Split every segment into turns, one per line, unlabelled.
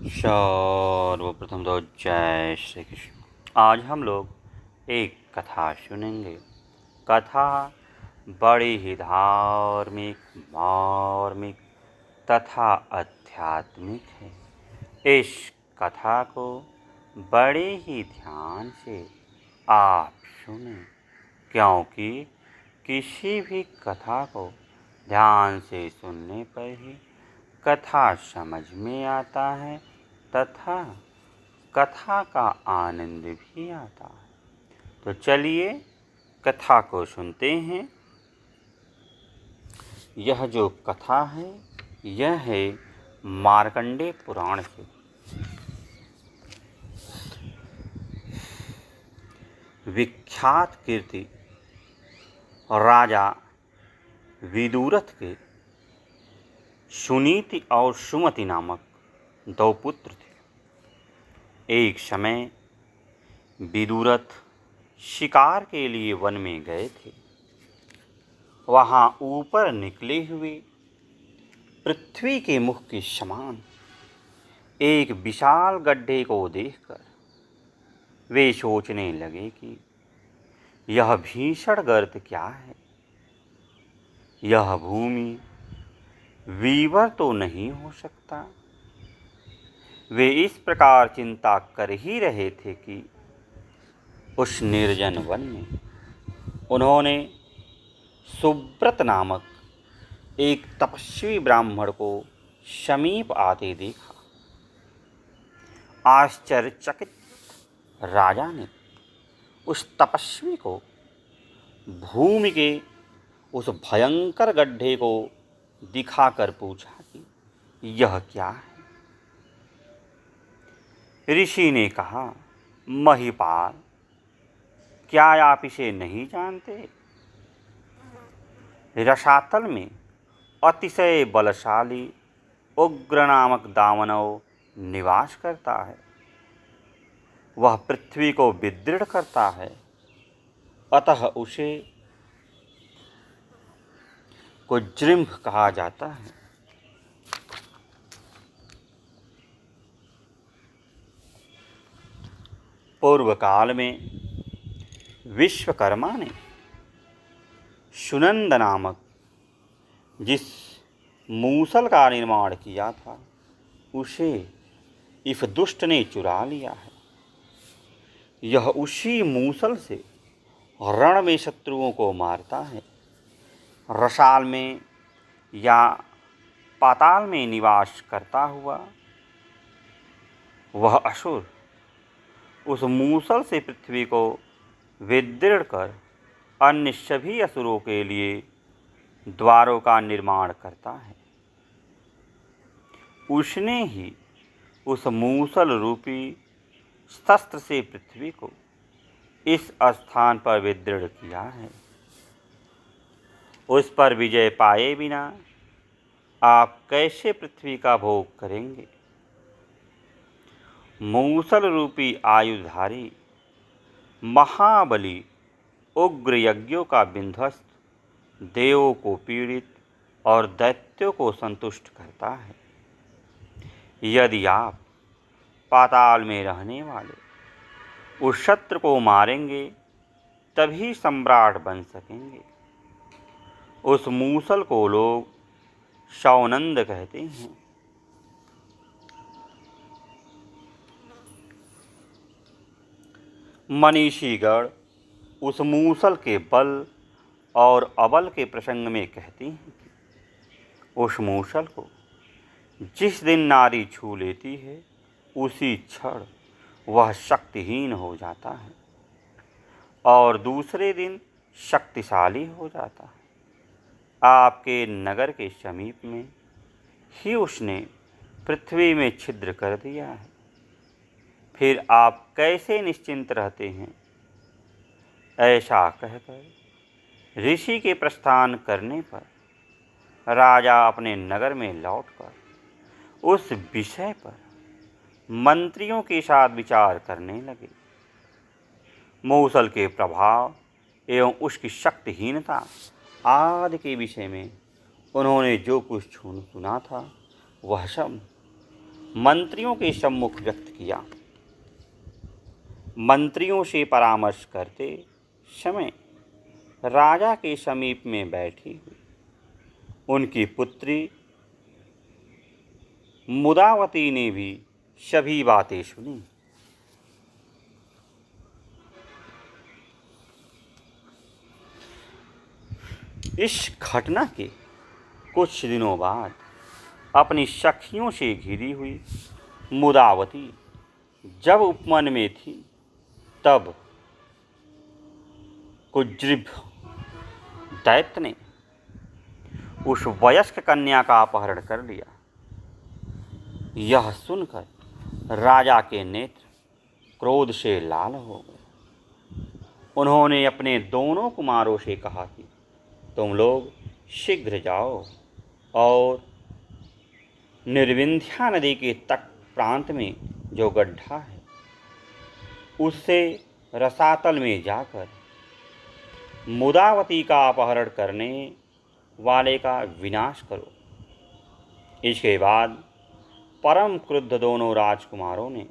सर्वप्रथम तो जय श्री कृष्ण। आज हम लोग एक कथा सुनेंगे। कथा बड़ी ही धार्मिक, मार्मिक तथा आध्यात्मिक है। इस कथा को बड़े ही ध्यान से आप सुने, क्योंकि किसी भी कथा को ध्यान से सुनने पर ही कथा समझ में आता है तथा कथा का आनंद भी आता है। तो चलिए कथा को सुनते हैं। यह जो कथा है यह है मार्कंडेय पुराण से। विख्यात कीर्ति राजा विदुरथ के सुनीति और सुमति नामक दो पुत्र थे। एक समय विदुरथ शिकार के लिए वन में गए थे। वहां ऊपर निकले हुए पृथ्वी के मुख के समान एक विशाल गड्ढे को देखकर वे सोचने लगे कि यह भीषण गर्त क्या है। यह भूमि वीवर तो नहीं हो सकता। वे इस प्रकार चिंता कर ही रहे थे कि उस निर्जन वन में उन्होंने सुब्रत नामक एक तपस्वी ब्राह्मण को समीप आते देखा। आश्चर्यचकित राजा ने उस तपस्वी को भूमि के उस भयंकर गड्ढे को दिखाकर पूछा कि यह क्या है। ऋषि ने कहा, महिपाल, क्या आप इसे नहीं जानते? रसातल में अतिशय बलशाली उग्र नामक दानव निवास करता है। वह पृथ्वी को विदृढ़ करता है, अतः उसे कुज्रिम्भ कहा जाता है। पूर्व काल में विश्वकर्मा ने सुनंद नामक जिस मूसल का निर्माण किया था उसे इस दुष्ट ने चुरा लिया है। यह उसी मूसल से रण में शत्रुओं को मारता है। रसाल में या पाताल में निवास करता हुआ वह असुर उस मूसल से पृथ्वी को विदृढ़ कर अन्य सभी असुरों के लिए द्वारों का निर्माण करता है। उसने ही उस मूसल रूपी शस्त्र से पृथ्वी को इस स्थान पर विदृढ़ किया है। उस पर विजय पाए बिना आप कैसे पृथ्वी का भोग करेंगे? मूसल रूपी आयुधारी महाबली उग्र यज्ञों का विध्वस्त देवों को पीड़ित और दैत्यों को संतुष्ट करता है। यदि आप पाताल में रहने वाले उस शत्रु को मारेंगे तभी सम्राट बन सकेंगे। उस मूसल को लोग शौनंद कहते हैं। मनीषीगण उस मूसल के बल और अबल के प्रसंग में कहती हैं कि उस मूसल को जिस दिन नारी छू लेती है उसी क्षण वह शक्तिहीन हो जाता है और दूसरे दिन शक्तिशाली हो जाता है। आपके नगर के समीप में ही उसने पृथ्वी में छिद्र कर दिया है। फिर आप कैसे निश्चिंत रहते हैं? ऐसा कहकर ऋषि के प्रस्थान करने पर राजा अपने नगर में लौटकर उस विषय पर मंत्रियों के साथ विचार करने लगे। मूसल के प्रभाव एवं उसकी शक्तिहीनता आदि के विषय में उन्होंने जो कुछ सुना था वह सब मंत्रियों के सम्मुख व्यक्त किया। मंत्रियों से परामर्श करते समय राजा के समीप में बैठी हुई उनकी पुत्री मुदावती ने भी सभी बातें सुनी। इस घटना के कुछ दिनों बाद अपनी सखियों से घिरी हुई मुदावती जब उपवन में थी, तब कुज्रीभ दैत्य ने उस वयस्क कन्या का अपहरण कर लिया। यह सुनकर राजा के नेत्र क्रोध से लाल हो गए। उन्होंने अपने दोनों कुमारों से कहा कि तुम लोग शीघ्र जाओ और निर्विंध्या नदी के तट प्रांत में जो गड्ढा है उससे रसातल में जाकर मुदावती का अपहरण करने वाले का विनाश करो। इसके बाद परम क्रुद्ध दोनों राजकुमारों ने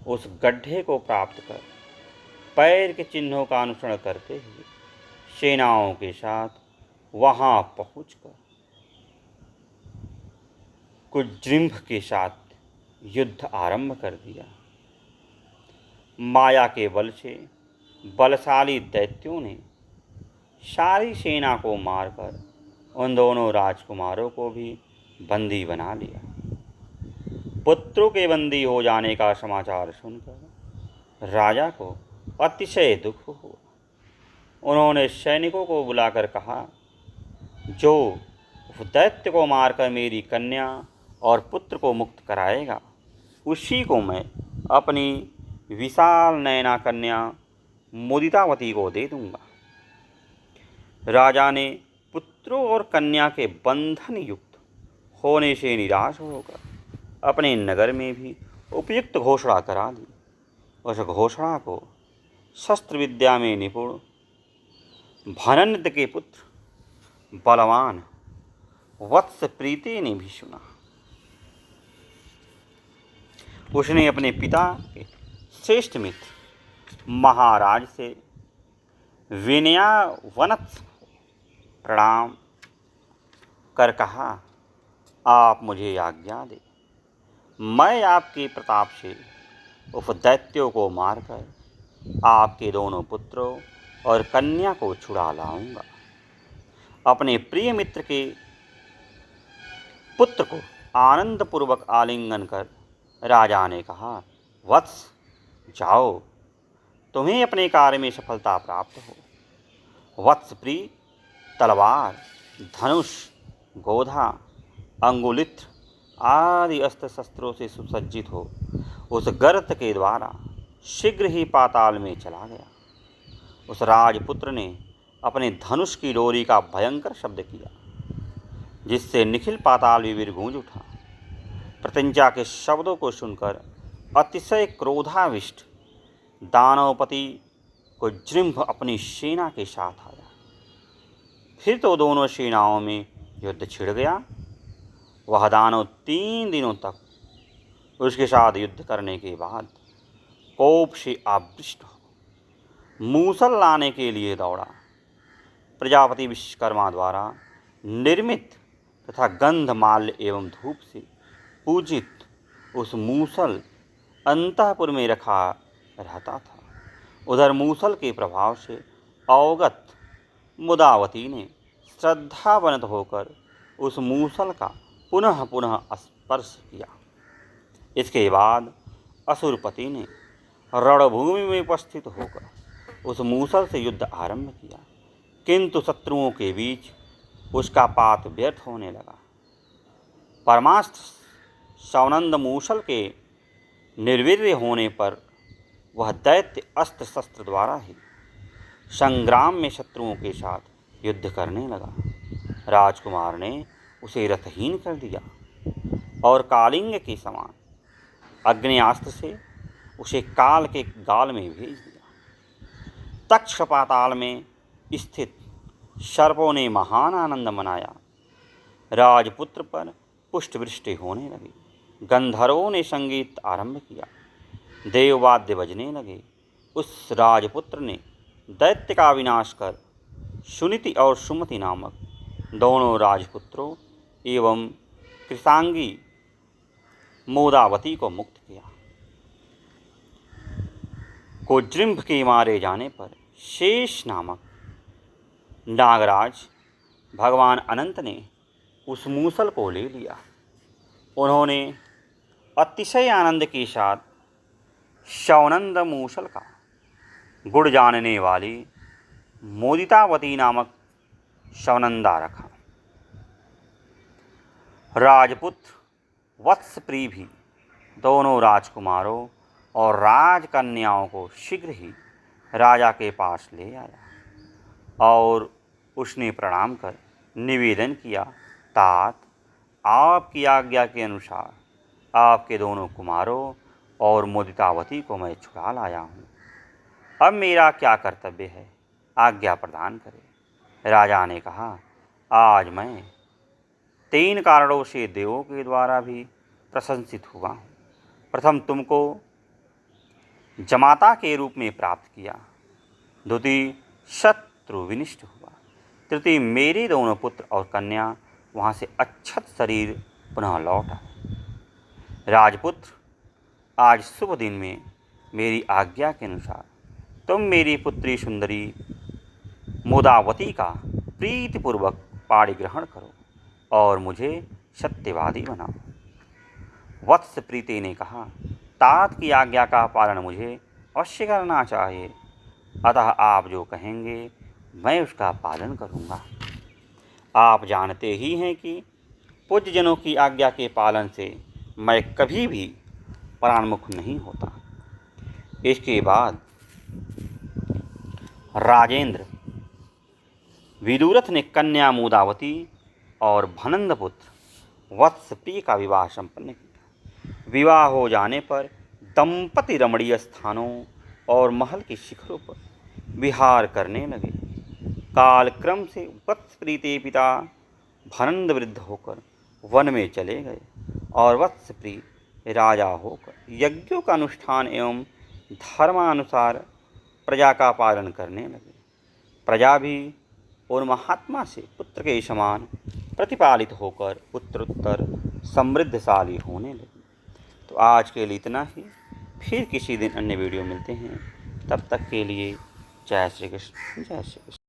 उस गड्ढे को प्राप्त कर पैर के चिन्हों का अनुसरण करते हुए सेनाओं के साथ वहां पहुंचकर कुज्रीभ के साथ युद्ध आरंभ कर दिया। माया के बल से बलशाली दैत्यों ने सारी सेना को मारकर उन दोनों राजकुमारों को भी बंदी बना लिया। पुत्रों के बंदी हो जाने का समाचार सुनकर राजा को अतिशय दुख हुआ। उन्होंने सैनिकों को बुलाकर कहा, जो उस दैत्य को मारकर मेरी कन्या और पुत्र को मुक्त कराएगा, उसी को मैं अपनी विशाल नयना कन्या मुदितावती को दे दूंगा। राजा ने पुत्रों और कन्या के बंधन युक्त होने से निराश होकर अपने नगर में भी उपयुक्त घोषणा करा दी। उस घोषणा को शस्त्र विद्या में निपुण भनन्द के पुत्र बलवान वत्स प्रीति ने भी सुना। उसने अपने पिता के श्रेष्ठ मित्र महाराज से विनयावनत प्रणाम कर कहा, आप मुझे आज्ञा दें, मैं आपके प्रताप से उस दैत्यों को मारकर आपके दोनों पुत्रों और कन्या को छुड़ा लाऊंगा। अपने प्रिय मित्र के पुत्र को आनंदपूर्वक आलिंगन कर राजा ने कहा, वत्स जाओ, तुम्हें अपने कार्य में सफलता प्राप्त हो। वत्स प्रिय तलवार, धनुष, गोधा, अंगुलित्र आदि अस्त्र शस्त्रों से सुसज्जित हो उस गर्त के द्वारा शीघ्र ही पाताल में चला गया। उस राजपुत्र ने अपने धनुष की डोरी का भयंकर शब्द किया, जिससे निखिल पाताल विवीर गूंज उठा। प्रत्यंचा के शब्दों को सुनकर अतिशय क्रोधाविष्ट दानवपति कुज्रीभ अपनी सेना के साथ आया। फिर तो दोनों सेनाओं में युद्ध छिड़ गया। वह दानव 3 दिनों तक उसके साथ युद्ध करने के बाद कोप से आवृष्ट हो मूसल लाने के लिए दौड़ा। प्रजापति विश्वकर्मा द्वारा निर्मित तथा गंधमाल्य एवं धूप से पूजित उस मूसल अंतःपुर में रखा रहता था। उधर मूसल के प्रभाव से अवगत मुदावती ने श्रद्धावनत होकर उस मूसल का पुनः पुनः स्पर्श किया। इसके बाद असुरपति ने रणभूमि में उपस्थित होकर उस मूसल से युद्ध आरंभ किया, किंतु शत्रुओं के बीच उसका पात व्यर्थ होने लगा। परमास्त्र सौनंद मूसल के निर्वीर्य होने पर वह दैत्य अस्त्र शस्त्र द्वारा ही संग्राम में शत्रुओं के साथ युद्ध करने लगा। राजकुमार ने उसे रथहीन कर दिया और कालिंग के समान अग्न्यास्त्र से उसे काल के गाल में भेज दिया। तक्ष पाताल में स्थित सर्पों ने महान आनंद मनाया। राजपुत्र पर पुष्पवृष्टि होने लगी। गंधर्वों ने संगीत आरंभ किया, देववाद्य बजने लगे। उस राजपुत्र ने दैत्य का विनाश कर सुनीति और सुमति नामक दोनों राजपुत्रों एवं कृशांगी मोदावती को मुक्त किया। कोज्रिम्भ के मारे जाने पर शेष नामक नागराज भगवान अनंत ने उस मूसल को ले लिया। उन्होंने अतिशय आनंद के साथ शौनंद मूसल का गुण जानने वाली मोदितावती नामक शौनंदा रखा। राजपुत्र वत्सप्रिय भी दोनों राजकुमारों और राजकन्याओं को शीघ्र ही राजा के पास ले आया और उसने प्रणाम कर निवेदन किया, तात, आपकी आज्ञा के अनुसार आपके दोनों कुमारों और मोदितावती को मैं छुड़ा लाया हूँ। अब मेरा क्या कर्तव्य है, आज्ञा प्रदान करें। राजा ने कहा, आज मैं 3 कारणों से देवों के द्वारा भी प्रशंसित हुआ हूँ। प्रथम, तुमको जमाता के रूप में प्राप्त किया। द्वितीय, शत्रु विनिष्ट हुआ। तृतीय, मेरे दोनों पुत्र और कन्या वहाँ से अक्षत शरीर पुनः लौट आए। राजपुत्र, आज शुभ दिन में मेरी आज्ञा के अनुसार तुम मेरी पुत्री सुंदरी मोदावती का प्रीतिपूर्वक पाणी ग्रहण करो और मुझे सत्यवादी बनाओ। वत्स प्रीति ने कहा, तात की आज्ञा का पालन मुझे अवश्य करना चाहिए, अतः आप जो कहेंगे मैं उसका पालन करूँगा। आप जानते ही हैं कि पूज्यजनों की आज्ञा के पालन से मैं कभी भी परान्मुख नहीं होता। इसके बाद राजेंद्र विदुरथ ने कन्या मोदावती और भनंद पुत्र वत्सप्रिय का विवाह संपन्न किया। विवाह हो जाने पर दंपति रमणीय स्थानों और महल के शिखरों पर विहार करने लगे। कालक्रम से वत्सप्रिय के पिता भनंद वृद्ध होकर वन में चले गए और वत्सप्रिय राजा होकर यज्ञों का अनुष्ठान एवं धर्मानुसार प्रजा का पालन करने लगे। प्रजा भी उन महात्मा से पुत्र के समान प्रतिपालित होकर उत्तरोत्तर समृद्धशाली होने लगी। तो आज के लिए इतना ही, फिर किसी दिन अन्य वीडियो मिलते हैं। तब तक के लिए जय श्री कृष्ण, जय श्री कृष्ण।